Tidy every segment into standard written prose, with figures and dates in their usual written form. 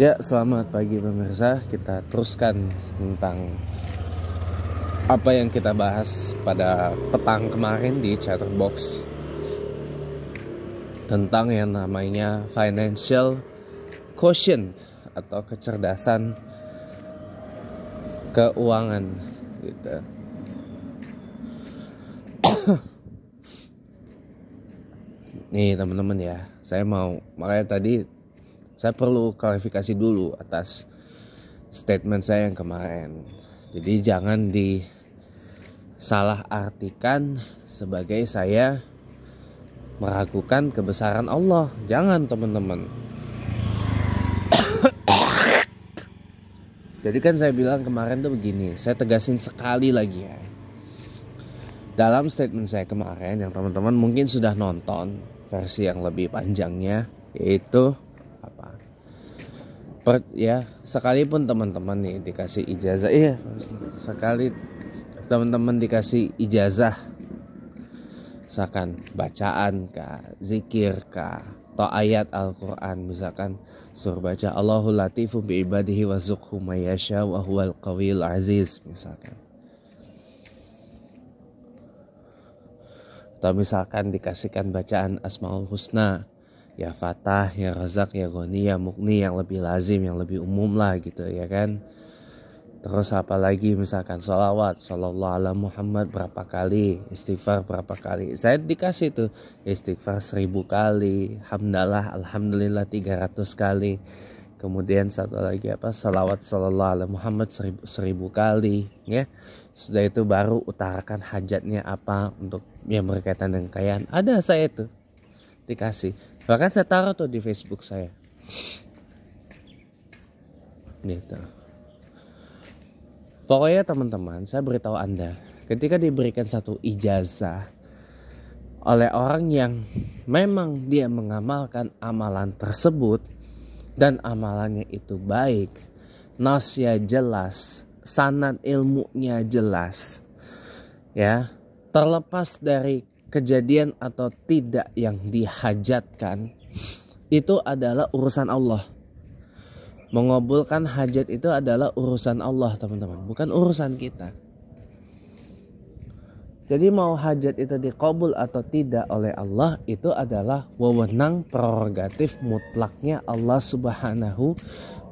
Ya, selamat pagi pemirsa. Kita teruskan tentang apa yang kita bahas pada petang kemarin di Chatterbox tentang yang namanya financial quotient atau kecerdasan keuangan gitu. Nih teman-teman ya, makanya tadi saya perlu klarifikasi dulu atas statement saya yang kemarin. Jadi jangan disalah artikan sebagai saya meragukan kebesaran Allah. Jangan teman-teman. Jadi kan saya bilang kemarin tuh begini, saya tegasin sekali lagi ya. Dalam statement saya kemarin yang teman-teman mungkin sudah nonton versi yang lebih panjangnya, yaitu sekalipun teman-teman nih dikasih ijazah, sekali teman-teman dikasih ijazah, misalkan bacaan kah, zikir kah, atau ayat Al-Quran, misalkan suruh baca Allahul latifu bi ibadihi wazuqhu mayyasha wa huwal qawiyul aziz misalkan. Atau misalkan dikasihkan bacaan Asmaul Husna, ya Fatah, ya Razak, ya Ghani, ya Mukni, yang lebih lazim, yang lebih umum lah gitu ya kan. Terus apa lagi, misalkan sholawat sallallahu ala Muhammad berapa kali, istighfar berapa kali. Saya dikasih tuh istighfar 1000 kali, hamdalah alhamdulillah 300 kali. Kemudian satu lagi salawat sallallahu ala Muhammad 1000 kali ya. Sudah itu baru utarakan hajatnya apa untuk yang berkaitan dengan kekayaan. Ada saya tuh dikasih. Bahkan saya taruh tuh di Facebook saya. Gitu. Pokoknya teman-teman, saya beritahu Anda, ketika diberikan satu ijazah oleh orang yang memang dia mengamalkan amalan tersebut dan amalannya itu baik, nasnya jelas, sanad ilmunya jelas, ya, terlepas dari kejadian atau tidak yang dihajatkan, itu adalah urusan Allah. Mengabulkan hajat itu adalah urusan Allah teman-teman, bukan urusan kita. Jadi mau hajat itu dikabul atau tidak oleh Allah, itu adalah wewenang prerogatif mutlaknya Allah Subhanahu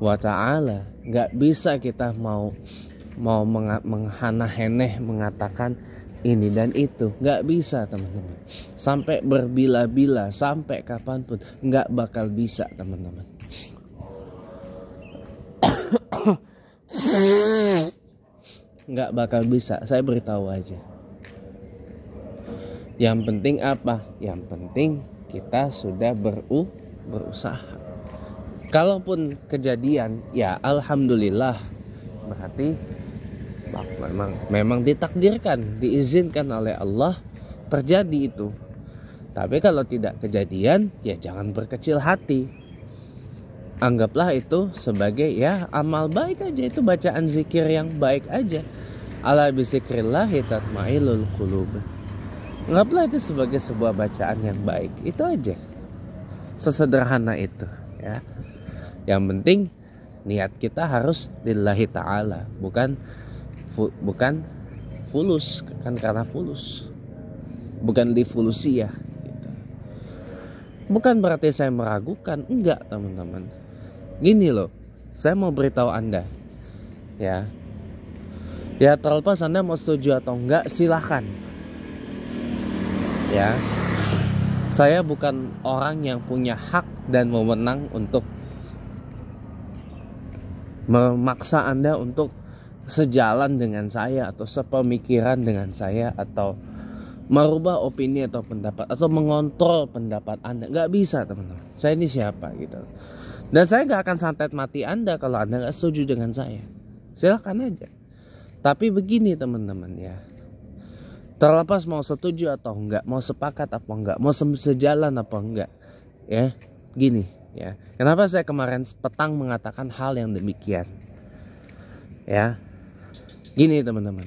wa ta'ala. Gak bisa kita mau menghana-heneh mengatakan ini dan itu, gak bisa teman-teman. Sampai berbila-bila, sampai kapanpun gak bakal bisa teman-teman. Nggak bakal bisa, saya beritahu aja. Yang penting apa? Yang penting kita sudah berusaha. Kalaupun kejadian, ya alhamdulillah, berarti memang ditakdirkan, diizinkan oleh Allah terjadi itu. Tapi kalau tidak kejadian, ya jangan berkecil hati. Anggaplah itu sebagai ya amal baik aja, itu bacaan zikir yang baik aja. Ala bizikrillahi tatmailul qulub. Anggaplah itu sebagai sebuah bacaan yang baik. Itu aja. Sesederhana itu ya. Yang penting niat kita harus lillahi ta'ala, bukan fulus, kan, karena fulus. Bukan difulusi ya gitu. Bukan berarti saya meragukan, enggak teman-teman. Gini loh, saya mau beritahu Anda ya terlepas Anda mau setuju atau enggak, silahkan ya. Saya bukan orang yang punya hak dan wewenang untuk memaksa Anda untuk sejalan dengan saya atau sepemikiran dengan saya, atau merubah opini atau pendapat, atau mengontrol pendapat Anda. Gak bisa teman-teman. Saya ini siapa gitu. Dan saya gak akan santet mati Anda kalau Anda gak setuju dengan saya. Silakan aja. Tapi begini teman-teman ya, terlepas mau setuju atau enggak, mau sepakat apa enggak, mau sejalan apa enggak, ya gini ya. Kenapa saya kemarin petang mengatakan hal yang demikian? Ya, gini teman-teman.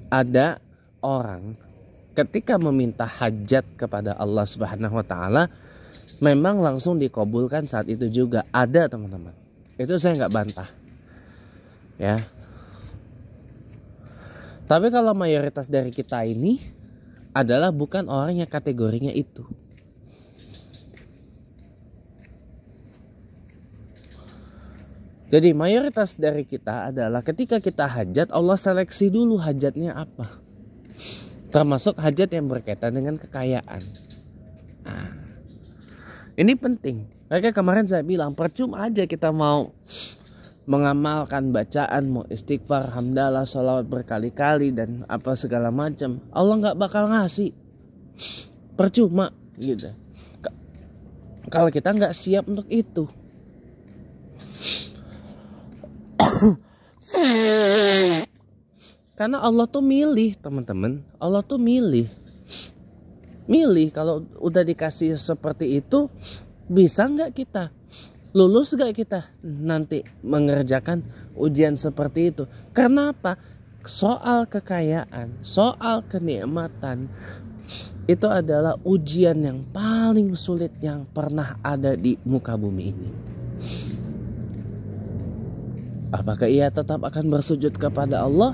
Ada orang ketika meminta hajat kepada Allah Subhanahu wa taala memang langsung dikabulkan saat itu juga. Ada teman-teman. Itu saya nggak bantah. Ya. Tapi kalau mayoritas dari kita ini adalah bukan orang yang kategorinya itu. Jadi mayoritas dari kita adalah ketika kita hajat, Allah seleksi dulu hajatnya apa. Termasuk hajat yang berkaitan dengan kekayaan. Nah, ini penting. Kayak kemarin saya bilang, percuma aja kita mau mengamalkan bacaan, mau istighfar, hamdalah, sholawat berkali-kali dan apa segala macam. Allah nggak bakal ngasih. Percuma gitu. Kalau kita nggak siap untuk itu. Karena Allah tuh milih, teman-teman. Allah tuh milih kalau udah dikasih seperti itu, bisa nggak kita, lulus nggak kita nanti mengerjakan ujian seperti itu. Karena apa? Soal kekayaan, soal kenikmatan, itu adalah ujian yang paling sulit yang pernah ada di muka bumi ini. Apakah ia tetap akan bersujud kepada Allah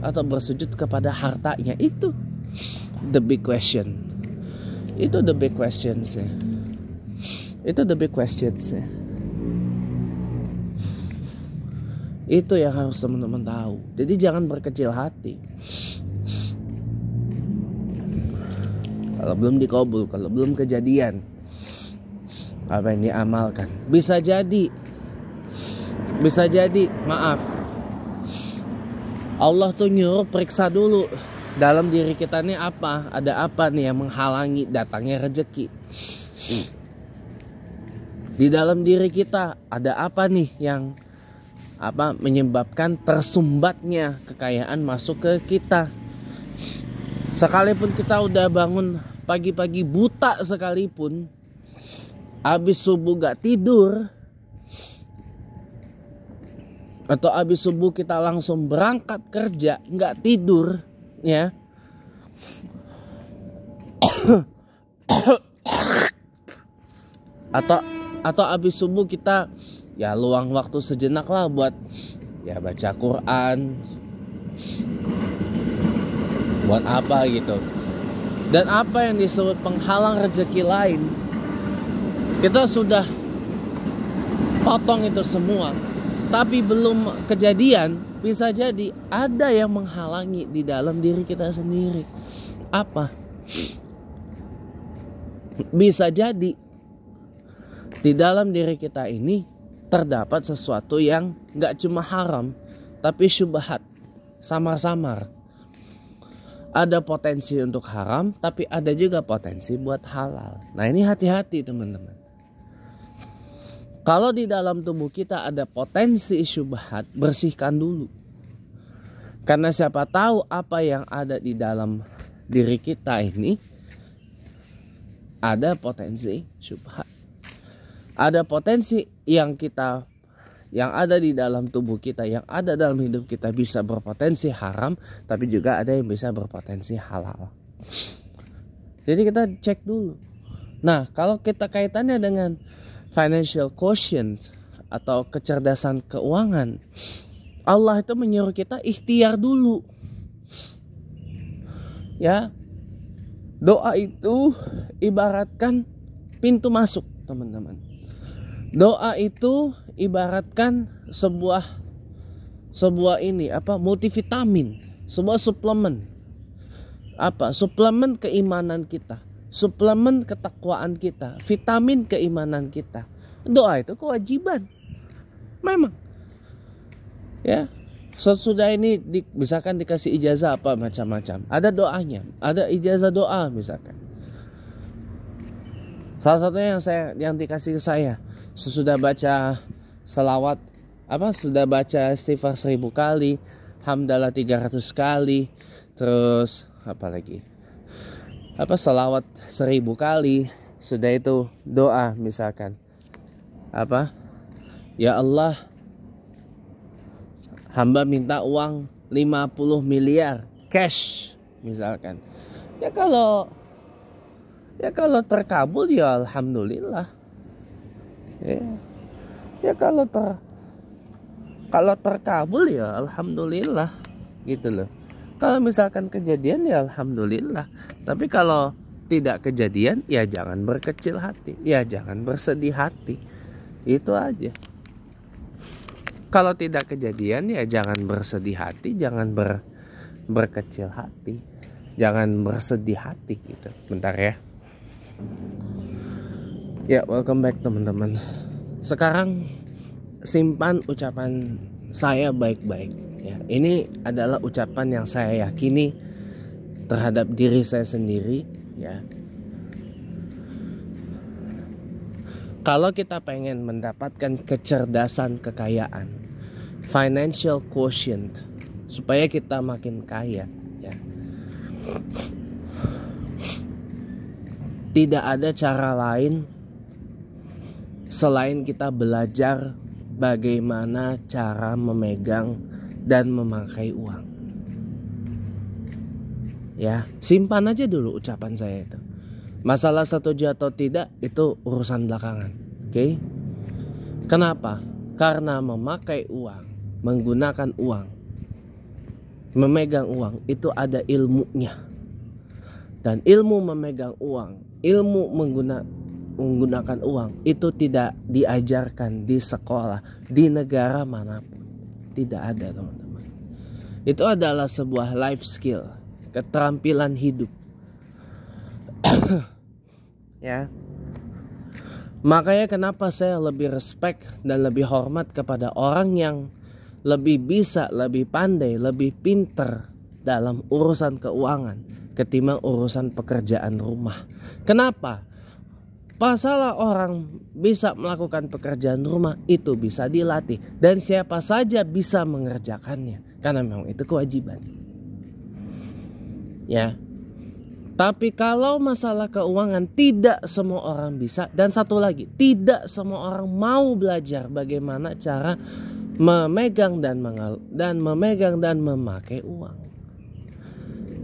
atau bersujud kepada hartanya? Itu the big question. Itu the big questions ya. Itu the big questions ya. Itu yang harus teman-teman tahu. Jadi jangan berkecil hati. Kalau belum dikabul, kalau belum kejadian apa yang diamalkan, bisa jadi, maaf, Allah tuh nyuruh periksa dulu dalam diri kita nih apa, ada apa nih yang menghalangi datangnya rezeki. Di dalam diri kita ada apa nih yang menyebabkan tersumbatnya kekayaan masuk ke kita. Sekalipun kita udah bangun pagi-pagi buta sekalipun, habis subuh gak tidur, atau habis subuh kita langsung berangkat kerja nggak tidur ya, atau habis subuh kita ya luang waktu sejenak lah buat ya baca Quran, buat apa gitu, dan apa yang disebut penghalang rezeki lain kita sudah potong itu semua. Tapi belum kejadian, bisa jadi ada yang menghalangi di dalam diri kita sendiri. Apa? Bisa jadi di dalam diri kita ini terdapat sesuatu yang gak cuma haram, tapi syubhat, samar-samar. Ada potensi untuk haram, tapi ada juga potensi buat halal. Nah ini hati-hati teman-teman. Kalau di dalam tubuh kita ada potensi syubhat, bersihkan dulu. Karena siapa tahu apa yang ada di dalam diri kita ini ada potensi syubhat. Ada potensi yang ada di dalam tubuh kita, yang ada dalam hidup kita bisa berpotensi haram, tapi juga ada yang bisa berpotensi halal. Jadi kita cek dulu. Nah, kalau kita kaitannya dengan financial quotient atau kecerdasan keuangan, Allah itu menyuruh kita ikhtiar dulu. Ya. Doa itu ibaratkan pintu masuk, teman-teman. Doa itu ibaratkan sebuah multivitamin, sebuah suplemen. Suplemen keimanan kita, suplemen ketakwaan kita, vitamin keimanan kita. Doa itu kewajiban. Memang. Ya. Sesudah ini misalkan dikasih ijazah apa macam-macam. Ada doanya, ada ijazah doa misalkan. Salah satunya yang dikasih ke saya, sesudah baca selawat sudah baca istighfar 1000 kali, hamdalah 300 kali, terus apa lagi? Selawat 1000 kali, sudah itu doa misalkan ya Allah, hamba minta uang 50 miliar cash misalkan. Ya kalau terkabul ya alhamdulillah. Ya kalau terkabul ya alhamdulillah gitu loh. Kalau misalkan kejadian ya alhamdulillah. Tapi kalau tidak kejadian ya jangan berkecil hati, ya jangan bersedih hati. Itu aja. Kalau tidak kejadian ya jangan bersedih hati, jangan berkecil hati, jangan bersedih hati gitu. Bentar ya. Ya, welcome back teman-teman. Sekarang simpan ucapan saya baik-baik ya. Ini adalah ucapan yang saya yakini terhadap diri saya sendiri ya. Kalau kita pengen mendapatkan kecerdasan kekayaan, financial quotient, supaya kita makin kaya ya, tidak ada cara lain selain kita belajar bagaimana cara memegang dan memakai uang. Ya, simpan aja dulu ucapan saya itu. Masalah setuju atau tidak itu urusan belakangan. Oke? Kenapa? Karena memakai uang, menggunakan uang, memegang uang itu ada ilmunya. Dan ilmu memegang uang, ilmu menggunakan uang itu tidak diajarkan di sekolah, di negara manapun. Tidak ada, teman-teman. Itu adalah sebuah life skill, keterampilan hidup. Ya. Makanya kenapa saya lebih respect dan lebih hormat kepada orang yang lebih bisa, lebih pandai, lebih pinter dalam urusan keuangan ketimbang urusan pekerjaan rumah. Kenapa? Masalah orang bisa melakukan pekerjaan rumah itu bisa dilatih dan siapa saja bisa mengerjakannya karena memang itu kewajiban. Ya. Tapi kalau masalah keuangan tidak semua orang bisa. Dan satu lagi, tidak semua orang mau belajar bagaimana cara memegang dan memakai uang.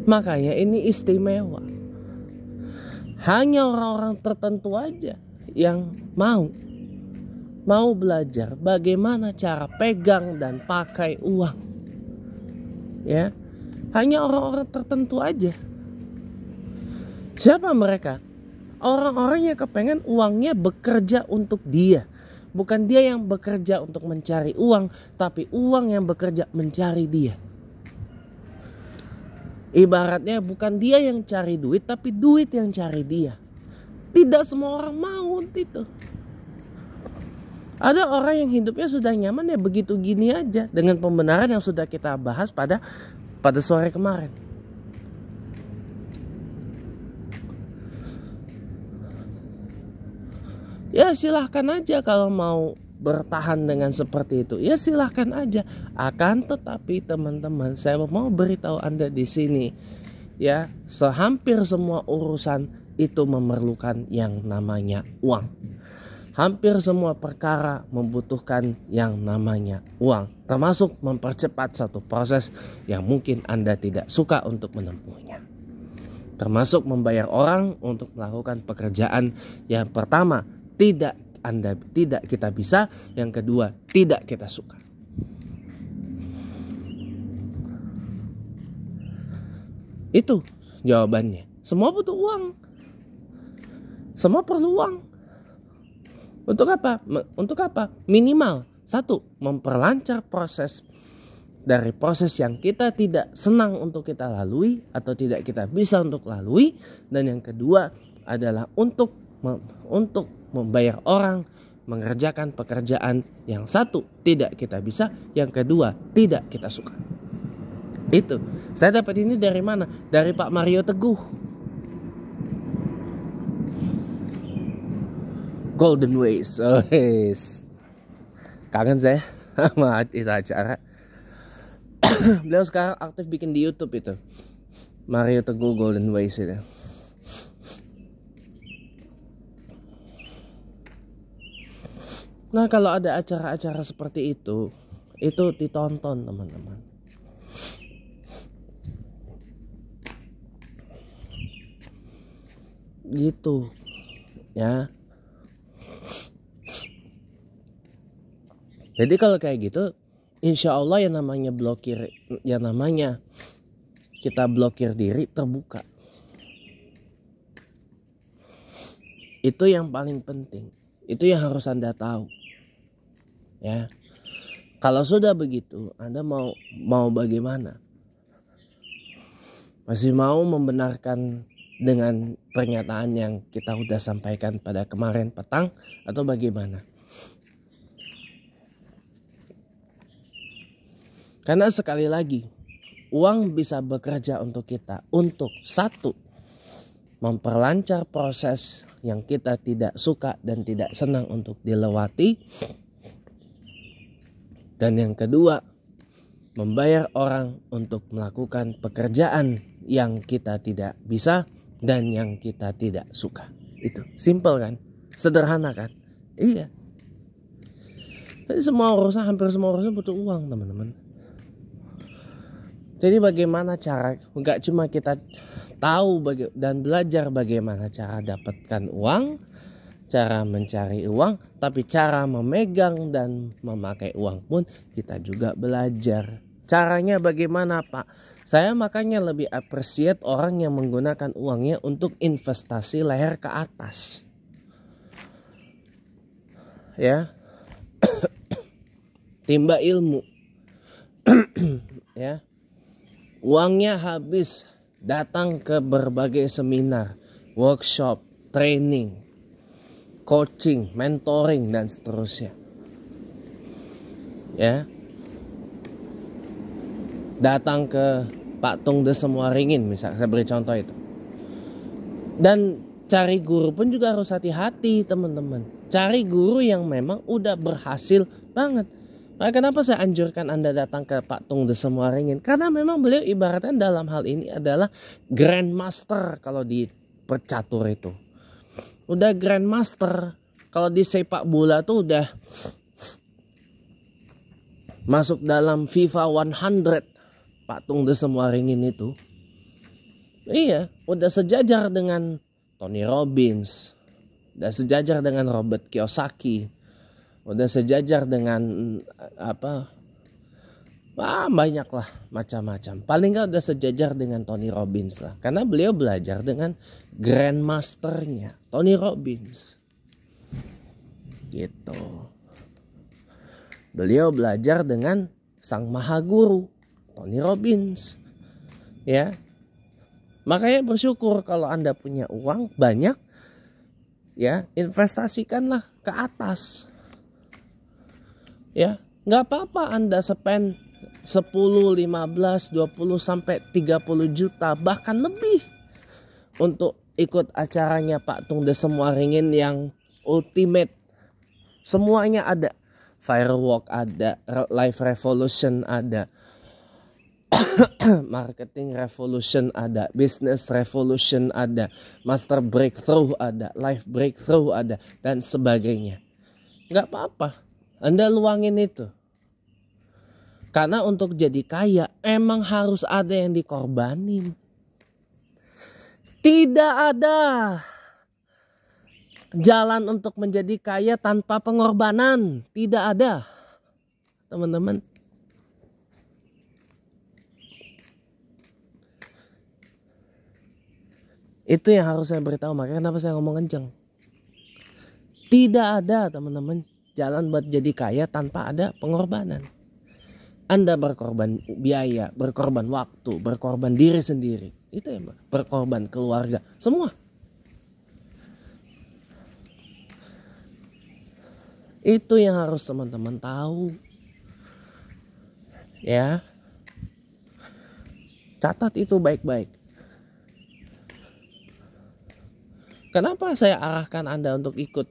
Makanya ini istimewa. Hanya orang-orang tertentu aja yang mau belajar bagaimana cara pegang dan pakai uang. Ya, hanya orang-orang tertentu aja. Siapa mereka? Orang-orang yang kepengen uangnya bekerja untuk dia. Bukan dia yang bekerja untuk mencari uang, tapi uang yang bekerja mencari dia. Ibaratnya bukan dia yang cari duit, tapi duit yang cari dia. Tidak semua orang mau itu. Ada orang yang hidupnya sudah nyaman ya begitu gini aja. Dengan pembenaran yang sudah kita bahas pada sore kemarin. Ya silahkan aja kalau mau bertahan dengan seperti itu. Ya silahkan aja. Akan tetapi teman-teman, saya mau beritahu Anda di sini, ya, hampir semua urusan itu memerlukan yang namanya uang. Hampir semua perkara membutuhkan yang namanya uang, termasuk mempercepat satu proses yang mungkin Anda tidak suka untuk menempuhnya. Termasuk membayar orang untuk melakukan pekerjaan yang pertama tidak kita bisa, yang kedua tidak kita suka. Itu jawabannya. Semua butuh uang. Semua perlu uang. Untuk apa? Minimal satu, memperlancar proses dari proses yang kita tidak senang untuk kita lalui atau tidak kita bisa untuk lalui, dan yang kedua adalah untuk membayar orang mengerjakan pekerjaan yang satu tidak kita bisa, yang kedua tidak kita suka. Itu saya dapat ini dari mana? Dari Pak Mario Teguh. Golden Ways. Oh, yes. Kangen saya sama itu acara. Beliau sekarang aktif bikin di YouTube itu, Mario Teguh Golden Ways itu. Nah kalau ada acara-acara seperti itu ditonton teman-teman. gitu ya. Jadi kalau kayak gitu, insya Allah yang namanya blokir, yang namanya kita blokir diri terbuka. Itu yang paling penting. Itu yang harus Anda tahu. Ya. Kalau sudah begitu, Anda mau bagaimana? Masih mau membenarkan dengan pernyataan yang kita udah sampaikan pada kemarin petang atau bagaimana? Karena sekali lagi, uang bisa bekerja untuk kita untuk satu, memperlancar proses yang kita tidak suka dan tidak senang untuk dilewati. Dan yang kedua, membayar orang untuk melakukan pekerjaan yang kita tidak bisa dan yang kita tidak suka. Itu simple kan? Sederhana kan? Iya. Jadi hampir semua urusan butuh uang, teman-teman. Jadi bagaimana cara, enggak cuma kita tahu dan belajar bagaimana cara dapatkan uang, cara mencari uang, tapi cara memegang dan memakai uang pun kita juga belajar. Caranya bagaimana, Pak? Saya makanya lebih appreciate orang yang menggunakan uangnya untuk investasi leher ke atas. Ya. Timba ilmu. Ya. Uangnya habis datang ke berbagai seminar, workshop, training, coaching, mentoring dan seterusnya. Ya. Datang ke Pak Tung Desemwaringin misalnya, saya beri contoh itu. Dan cari guru pun juga harus hati-hati, teman-teman. Cari guru yang memang udah berhasil banget. Nah, kenapa saya anjurkan Anda datang ke Pak Tung Desemwaringin? Karena memang beliau ibaratnya dalam hal ini adalah grandmaster kalau di percatur itu. Udah grandmaster. Kalau di sepak bola tuh udah masuk dalam FIFA 100. Pak Tung Desemwaringin itu. Iya, udah sejajar dengan Tony Robbins. Udah sejajar dengan Robert Kiyosaki. Udah sejajar dengan banyak lah macam-macam. Paling nggak udah sejajar dengan Tony Robbins lah. Karena beliau belajar dengan grandmasternya Tony Robbins. Gitu. Beliau belajar dengan sang maha guru Tony Robbins. Ya. Makanya bersyukur kalau Anda punya uang banyak, ya, investasikanlah ke atas. Ya, nggak apa-apa Anda spend 10, 15, 20 sampai 30 juta bahkan lebih untuk ikut acaranya Pak Tung Desemwaringin yang ultimate. Semuanya ada. Firewalk ada, Life Revolution ada, Marketing Revolution ada, Business Revolution ada, Master Breakthrough ada, Life Breakthrough ada, dan sebagainya. Nggak apa-apa, Anda luangin itu. Karena untuk jadi kaya emang harus ada yang dikorbanin. Tidak ada jalan untuk menjadi kaya tanpa pengorbanan. Tidak ada, teman-teman. Itu yang harus saya beritahu. Makanya kenapa saya ngomong kenceng. Tidak ada, teman-teman, jalan buat jadi kaya tanpa ada pengorbanan. Anda berkorban biaya, berkorban waktu, berkorban diri sendiri. Itu ya, berkorban keluarga, semua. Itu yang harus teman-teman tahu. Ya. Catat itu baik-baik. Kenapa saya arahkan Anda untuk ikut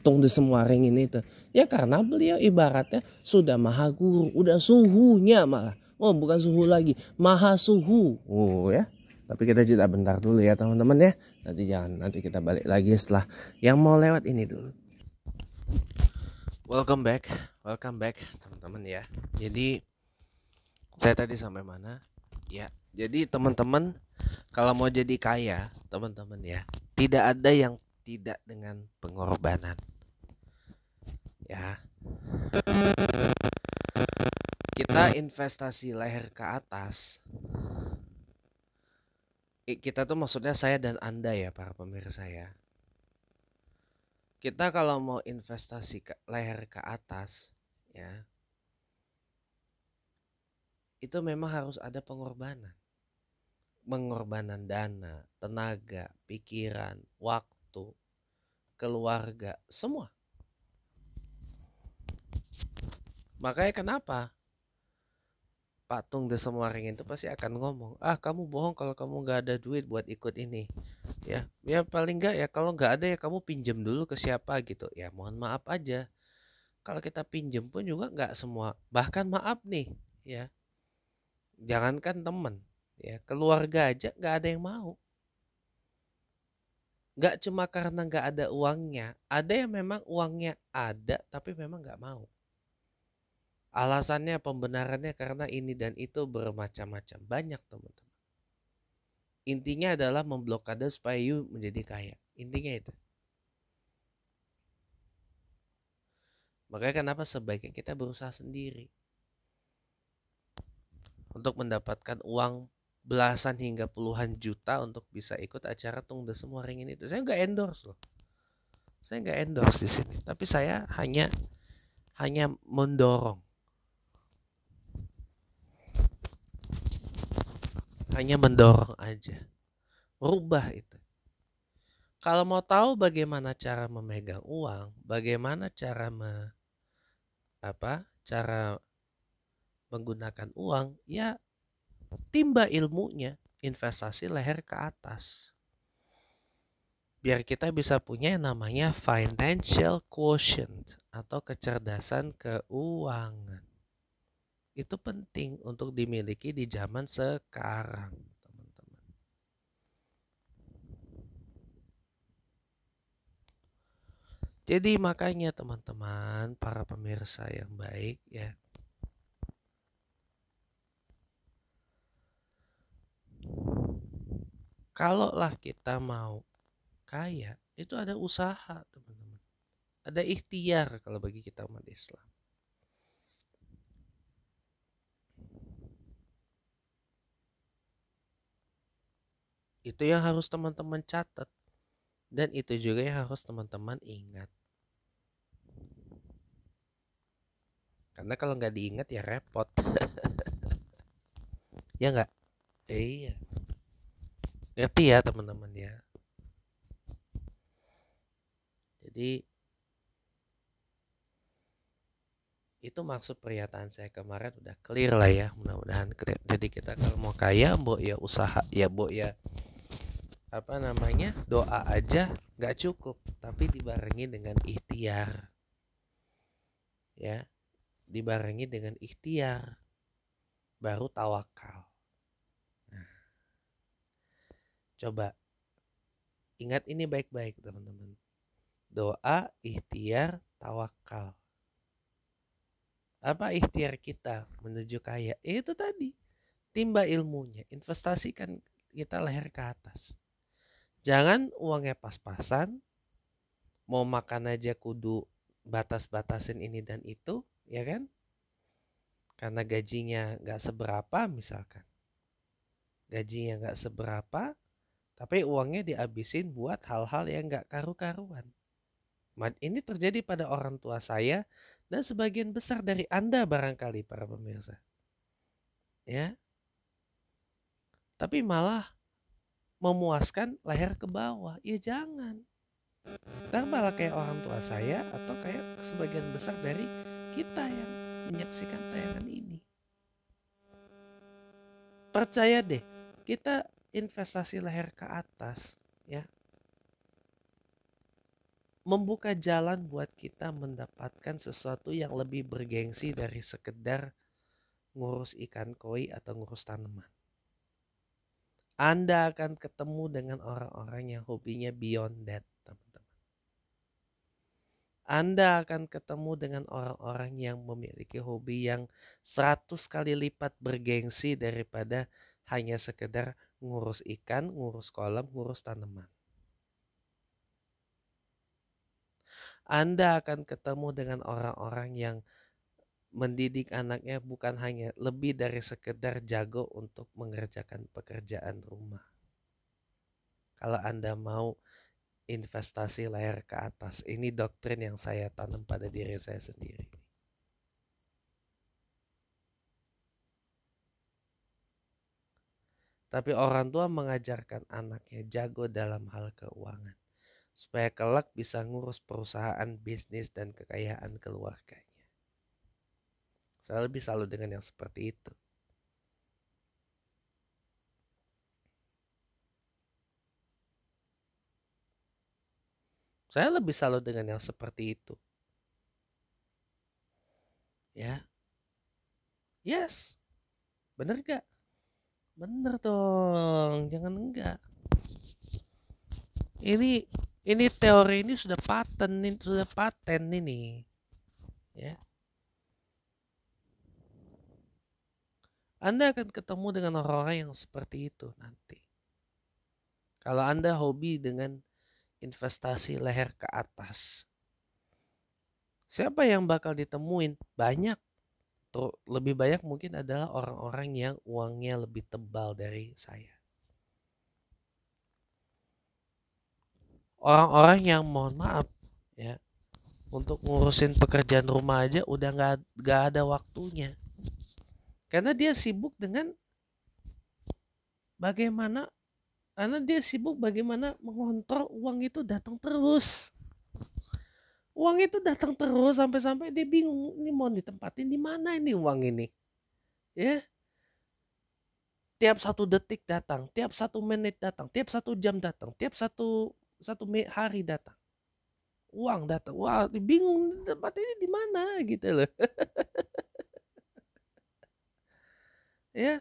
Tung Desemwaringin itu? Ya karena beliau ibaratnya sudah maha guru, udah suhunya malah. Oh, bukan suhu lagi, maha suhu. Oh ya. Tapi kita jeda bentar dulu ya teman-teman ya. Nanti kita balik lagi setelah yang mau lewat ini dulu. Welcome back teman-teman ya. Jadi saya tadi sampai mana? Ya, jadi teman-teman kalau mau jadi kaya teman-teman ya, Tidak ada yang tidak dengan pengorbanan. Ya, kita investasi leher ke atas. Kita tuh maksudnya saya dan Anda ya para pemirsa ya. Kita kalau mau investasi ke leher ke atas ya, itu memang harus ada pengorbanan. Pengorbanan dana, tenaga, pikiran, waktu, keluarga, semua. Makanya kenapa patung The Semua Ring itu pasti akan ngomong, kamu bohong kalau kamu nggak ada duit buat ikut ini. Ya paling nggak ya kalau nggak ada ya kamu pinjam dulu ke siapa gitu. Ya mohon maaf aja. Kalau kita pinjam pun juga nggak semua. Bahkan maaf nih ya, jangankan temen ya, keluarga aja nggak ada yang mau. Nggak cuma karena nggak ada uangnya, ada yang memang uangnya ada tapi memang nggak mau. Alasannya, pembenarannya karena ini dan itu bermacam-macam. Banyak teman-teman. Intinya adalah memblokade supaya you menjadi kaya. Intinya itu. Makanya kenapa sebaiknya kita berusaha sendiri untuk mendapatkan uang belasan hingga puluhan juta untuk bisa ikut acara Tung The Semua Ring ini. Saya nggak endorse loh. Saya nggak endorse di sini. Tapi saya hanya mendorong. Hanya mendorong aja. Rubah itu. Kalau mau tahu bagaimana cara memegang uang, bagaimana cara menggunakan uang, ya timba ilmunya, investasi leher ke atas. Biar kita bisa punya yang namanya financial quotient atau kecerdasan keuangan. Itu penting untuk dimiliki di zaman sekarang, teman-teman. Jadi makanya teman-teman, para pemirsa yang baik ya, kalaulah kita mau kaya, itu ada usaha teman-teman. Ada ikhtiar kalau bagi kita umat Islam. Itu yang harus teman-teman catat. Dan itu juga yang harus teman-teman ingat. Karena kalau nggak diingat ya repot. Ya nggak? Iya. Ngerti ya teman-teman ya. Jadi itu maksud pernyataan saya kemarin udah clear lah ya. Mudah-mudahan clear. Jadi kita kalau mau kaya, mbok ya usaha, ya mbok ya doa aja nggak cukup, tapi dibarengi dengan ikhtiar. Ya, dibarengi dengan ikhtiar, baru tawakal. Nah, coba ingat ini baik-baik teman-teman. Doa, ikhtiar, tawakal. Apa ikhtiar kita menuju kaya? Itu tadi, timba ilmunya, investasikan kita leher ke atas. Jangan uangnya pas-pasan, mau makan aja kudu batas-batasin ini dan itu, ya kan? Karena gajinya gak seberapa misalkan. Gajinya gak seberapa, tapi uangnya dihabisin buat hal-hal yang gak karu-karuan. Ini terjadi pada orang tua saya dan sebagian besar dari Anda barangkali para pemirsa. Ya. Tapi malah memuaskan leher ke bawah. Ya jangan. Karena malah kayak orang tua saya atau kayak sebagian besar dari kita yang menyaksikan tayangan ini. Percaya deh, kita investasi leher ke atas ya, membuka jalan buat kita mendapatkan sesuatu yang lebih bergengsi dari sekedar ngurus ikan koi atau ngurus tanaman. Anda akan ketemu dengan orang-orang yang hobinya beyond that, teman-teman. Anda akan ketemu dengan orang-orang yang memiliki hobi yang 100 kali lipat bergengsi daripada hanya sekedar ngurus ikan, ngurus kolam, ngurus tanaman. Anda akan ketemu dengan orang-orang yang mendidik anaknya bukan hanya lebih dari sekedar jago untuk mengerjakan pekerjaan rumah. Kalau Anda mau investasi layar ke atas, ini doktrin yang saya tanam pada diri saya sendiri. Tapi orang tua mengajarkan anaknya jago dalam hal keuangan, supaya kelak bisa ngurus perusahaan, bisnis, dan kekayaan keluarganya. Saya lebih selalu dengan yang seperti itu. Saya lebih selalu dengan yang seperti itu. Ya. Yes. Bener gak? Bener dong. Jangan enggak. Ini teori ini sudah paten ini. Ya. Anda akan ketemu dengan orang-orang yang seperti itu nanti. Kalau Anda hobi dengan investasi leher ke atas, siapa yang bakal ditemuin? Banyak. Lebih banyak mungkin adalah orang-orang yang uangnya lebih tebal dari saya. Orang-orang yang mohon maaf ya, untuk ngurusin pekerjaan rumah aja udah nggak ada waktunya. Karena dia sibuk dengan bagaimana mengontrol uang itu datang terus. Uang itu datang terus sampai-sampai dia bingung ini mau ditempatin di mana ini uang ini. Ya. Tiap 1 detik datang, tiap 1 menit datang, tiap 1 jam datang, tiap satu hari datang. Uang datang. Wah, bingung tempatnya di mana gitu loh. Ya.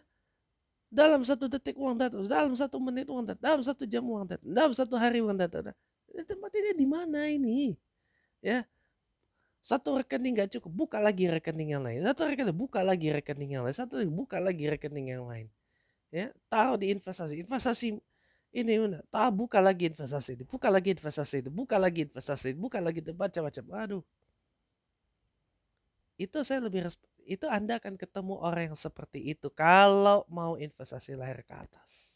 Dalam 1 detik uang datang, dalam 1 menit uang datang, dalam 1 jam uang datang, dalam 1 hari uang datang. Tempatnya di mana ini? Ya. 1 rekening gak cukup, buka lagi rekening yang lain. 1 rekening, buka lagi rekening yang lain. 1 lagi, buka lagi rekening yang lain. Ya, taruh di investasi. Investasi ini buka lagi investasi itu, buka lagi investasi itu, buka lagi investasi itu, buka lagi itu, macam-macam. Aduh. Itu Anda akan ketemu orang yang seperti itu kalau mau investasi leher ke atas.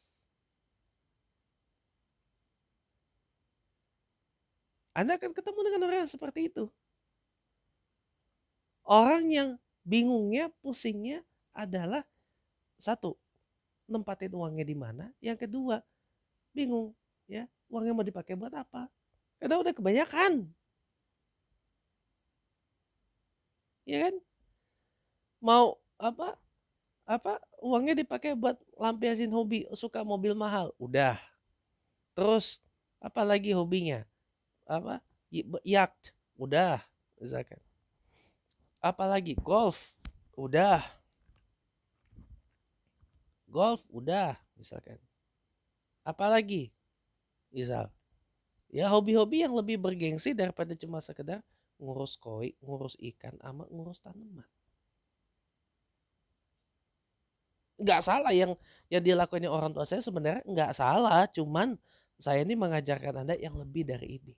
Anda akan ketemu dengan orang yang seperti itu. Orang yang bingungnya, pusingnya adalah 1, nempatin uangnya di mana. Yang kedua, bingung ya, uangnya mau dipakai buat apa? Karena udah kebanyakan. Ya kan? Mau uangnya dipakai buat lampiasin hobi, suka mobil mahal, udah. Terus apa lagi hobinya? Yacht, udah, misalkan. Apalagi golf, udah. Golf, udah, misalkan. Apalagi, misal, ya hobi-hobi yang lebih bergengsi daripada cuma sekedar ngurus koi, ngurus ikan, sama ngurus tanaman. Nggak salah yang dilakukan orang tua saya, sebenarnya nggak salah, cuman saya ini mengajarkan Anda yang lebih dari ini.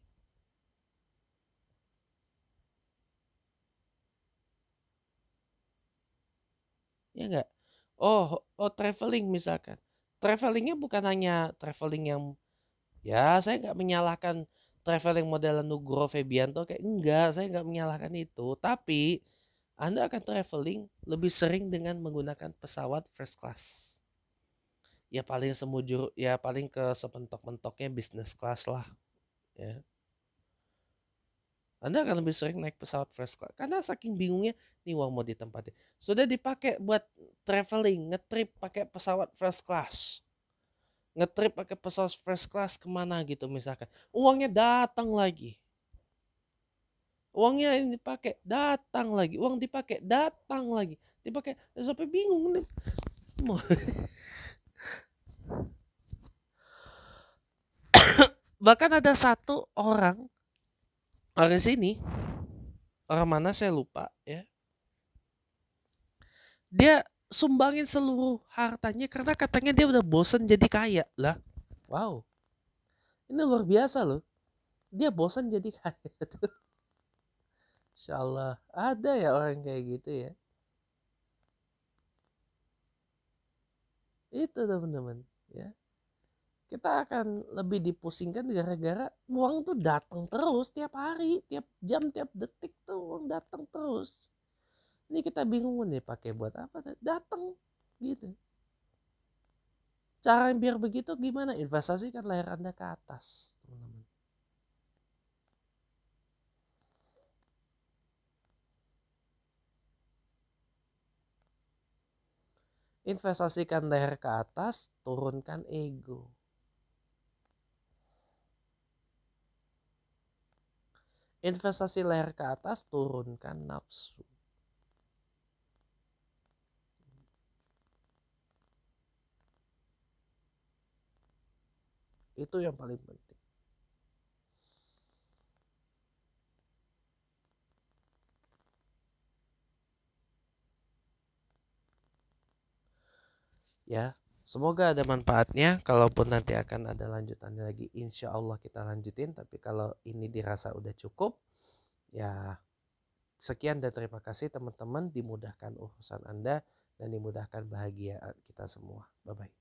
Ya enggak? Oh, traveling misalkan. Travelingnya bukan hanya traveling yang, ya saya nggak menyalahkan traveling model Nugroho Febianto, kayak enggak, saya nggak menyalahkan itu. Tapi Anda akan traveling lebih sering dengan menggunakan pesawat first class. Ya paling ke sepentok-mentoknya business class lah. Ya. Anda akan lebih sering naik pesawat first class. Karena saking bingungnya, nih uang mau ditempatin. Sudah dipakai buat traveling, ngetrip pakai pesawat first class. Ngetrip pakai pesawat first class kemana gitu misalkan. Uangnya datang lagi. Uangnya ini dipakai, datang lagi. Uang dipakai, datang lagi. Dipakai, sampai bingung. Bahkan ada satu orang sini, orang mana saya lupa ya. Dia sumbangin seluruh hartanya karena katanya dia udah bosan jadi kaya lah. Wow, ini luar biasa loh. Dia bosan jadi kaya. Insya Allah ada ya orang kayak gitu ya. Itu teman-teman ya. Kita akan lebih dipusingkan gara-gara uang tuh datang terus tiap hari, tiap jam, tiap detik tuh uang datang terus. Ini kita bingung nih pakai buat apa? Datang gitu. Cara biar begitu gimana? Investasikan layar Anda ke atas, teman-teman. Investasikan leher ke atas, turunkan ego. Investasi leher ke atas, turunkan nafsu. Itu yang paling penting. Ya, semoga ada manfaatnya. Kalaupun nanti akan ada lanjutannya lagi, insya Allah kita lanjutin. Tapi kalau ini dirasa udah cukup, ya sekian dan terima kasih teman-teman. Dimudahkan urusan Anda dan dimudahkan bahagia kita semua. Bye-bye.